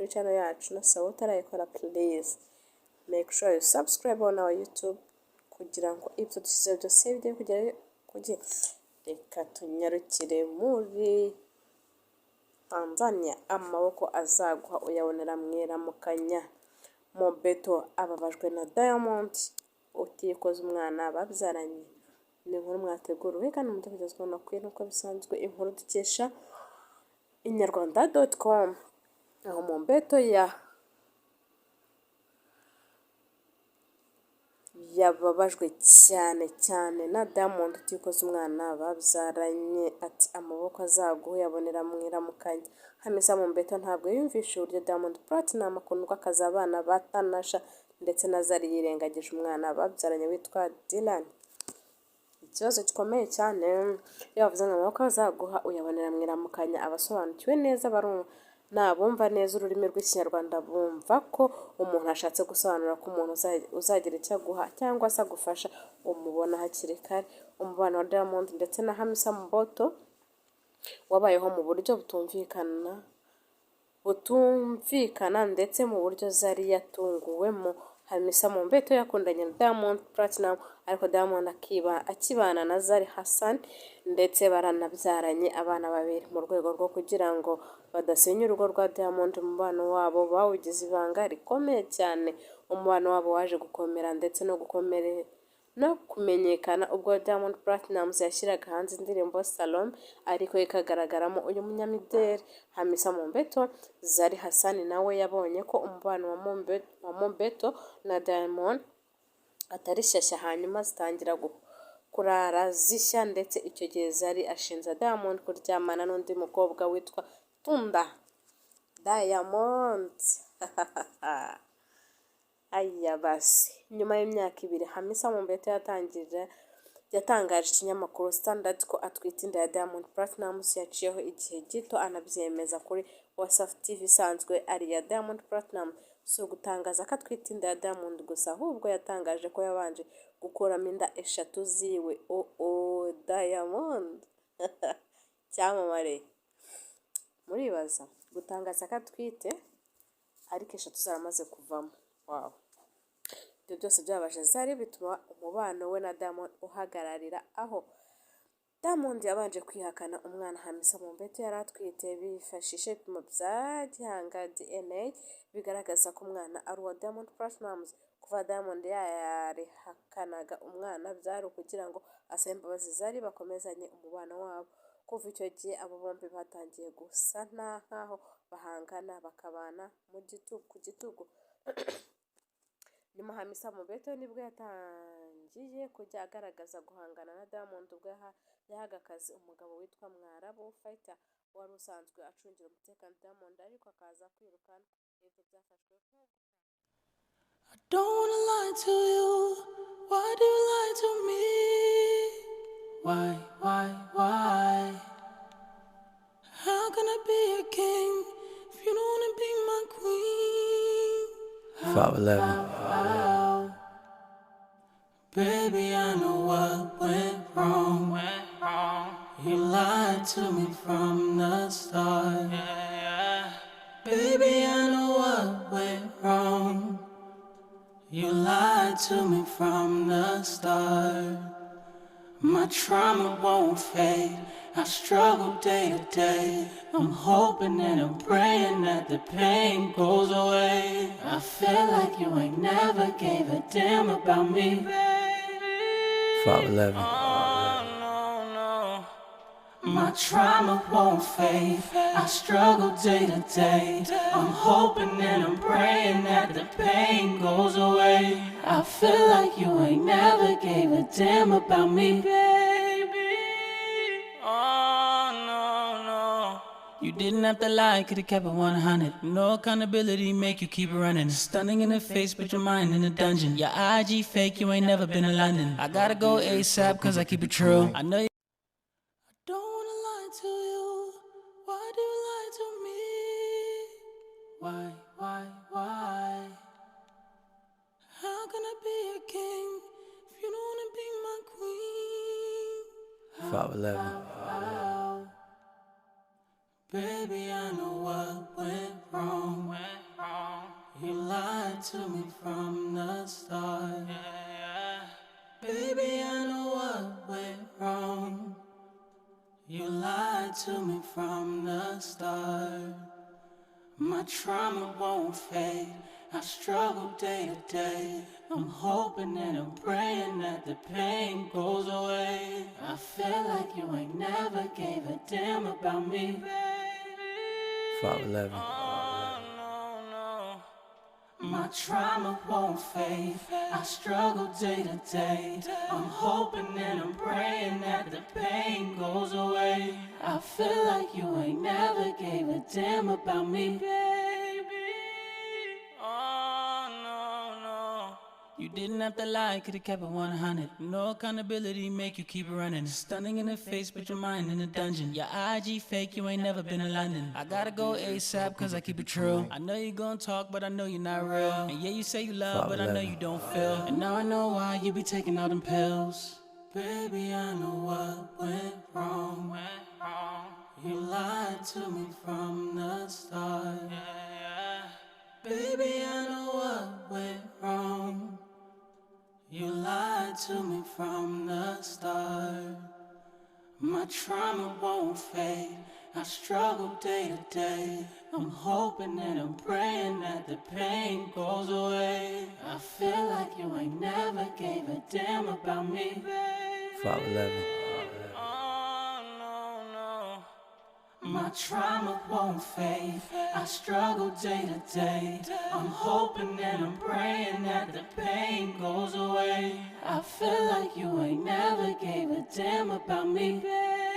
kuri channel yacu nasaba utarayikora please make sure you subscribe on our YouTube kugira ngo ibyo dushyize byose bijye kugira reka tunyarukire muri Tanzania. Amaboko azaguha uyabonera mwiramukanya. Mombetto ababajwe na Diamond utikoze umwana babyaranye. Ni inkuru mwateguriwe kandi mudafite no kwiye nuko bisanzwe inkuru dukesha inyarwanda.com aho Mombetto yababajwe cyane na Diamond utikoze umwana babyaranye. Ati amaboko azaguha uyabonera mwiramukanya. Hamisa Mombetto ntabwo yumvishe uburyo Diamond Platinum akundwa akaza abana batanasha ndetse na Zari yirengagije umwana babyaranye witwa Dylan. Ikibazo gikomeye cyane yavuze ngo amaboko azaguha uyabonera mwiramukanya. Abasobanukiwe neza nabumva neza ururimi rw'ikinyarwanda bumva ko umuntu ashatse gusobanura ko umuntu uzagira icyo aguha cyangwa se agufasha umubona hakiri kare. Umubano wa Diamond ndetse na Hamisa Mombetto wabayeho mu buryo butumvikana ndetse mu buryo Zari yatunguwemo. Hamisa Mombetto yakundanye na Diamond Platinum ariko Diamond akibana na Zari Hassan ndetse baranabyaranye abana babiri. Mu rwego rwo kugira ngo badasenya urugo rwa Diamond, umubano wabo bawugize ibanga rikomeye cyane. Umubano wabo waje gukomera ndetse no kumenyekana ubwo Diamond Platinum yashyiraga hanze indirimbo Salome ariko ikagaragaramo uyu munyamideli Hamisa Mombetto. Zari Hassan nawe yabonye ko umubano wa Mombetto na Diamond atari shyashya, hanyuma zitangira kurara zishya ndetse icyo gihe Zari ashinja Diamond kuryamana n'undi mukobwa witwa Tunda Diamond. Aya basi nyuma y'imyaka 2 Hamisa Mombetto yatangaje ikinyamakuru Standard ko atwite inda ya Diamond Platinum. Yaciyeho igihe gito anabyemeza kuri WhatsApp TV isanzwe ari ya Diamond Platinum. So gutangaza ko atwite inda ya Diamond gusa, ahubwo yatangaje ko yabanje gukuramo inda 3 ziwe. Diamond cyamamare. Muribaza gutangaza ko atwite ariko 3 zaramaze kuvamo. Wow. Ibyo byose byabaje Zari bituma umubano we na Diamond uhagararira aho Diamond yabanje kwihakana umwana Hamisa Mombetto yari atwite bifashisha ibipimo bya gihanga DNA bigaragaza ko umwana ari uwa Diamond Platinum. Kuva Diamond yarihakanaga umwana byari kugira ngo asabe imbabazi Zari bakomezanye umubano wabo. Kuva icyo gihe abo bombi batangiye gusa nkaho bahangana bakabana ku gitugu. Nyuma Hamisa Mombetto nibwo yatangiye kujya agaragaza guhangana na Diamond ubwo yahaga akazi umugabo witwa Mwarabu Fighter wari usanzwe acungira umutekano Diamond ariko akaza kwirukana. Ibyo byafashwe I don't wanna lie to you. Why do you lie to me? Why? How can I be a king if you don't wanna be my queen? 5'11". Baby, I know what went wrong. You lied to me from the start. Baby, I know what went wrong. You lied to me from the start. My trauma won't fade. I struggle day to day. I'm hoping and I'm praying that the pain goes away. I feel like you ain't never gave a damn about me, baby. 5'11". No. My trauma won't fade. I struggle day to day. I'm hoping and I'm praying that the pain goes away. I feel like you ain't never gave a damn about me, baby. No. You didn't have to lie, could've kept it 100. No accountability make you keep running. Stunning in the face, but your mind in a dungeon. Your IG fake, you ain't never been to London. I gotta go ASAP, cause I keep it true. I know you. I don't wanna lie to you. Why do you lie to me? Why? How can I be a king if you don't wanna be my queen? 5'11". Baby, I know what went wrong. You lied to me from the start. Baby, I know what went wrong. You lied to me from the start. My trauma won't fade. I struggle day to day. I'm hoping and I'm praying that the pain goes away. I feel like you ain't never gave a damn about me, baby. 511. My trauma won't fade. I struggle day to day. I'm hoping and I'm praying that the pain goes away. I feel like you ain't never gave a damn about me, baby. Oh no, no. You didn't have to lie, could've kept it 100. No accountability make you keep running. Stunning in the face, but your mind in the dungeon. Your IG fake, you ain't never been in London. I gotta go ASAP, cause I keep it true. I know you gon' talk, but I know you're not real. And yeah, you say you love, but I know you don't feel. And now I know why you be taking all them pills. Baby, I know what went wrong. You lied to me from the start. Baby, I know what went wrong. You lied to me from the start. My trauma won't fade. I struggle day to day. I'm hoping and I'm praying that the pain goes away. I feel like you ain't never gave a damn about me, baby. 511. My trauma won't fade. I struggle day to day. I'm hoping and I'm praying that the pain goes away. I feel like you ain't never gave a damn about me, babe.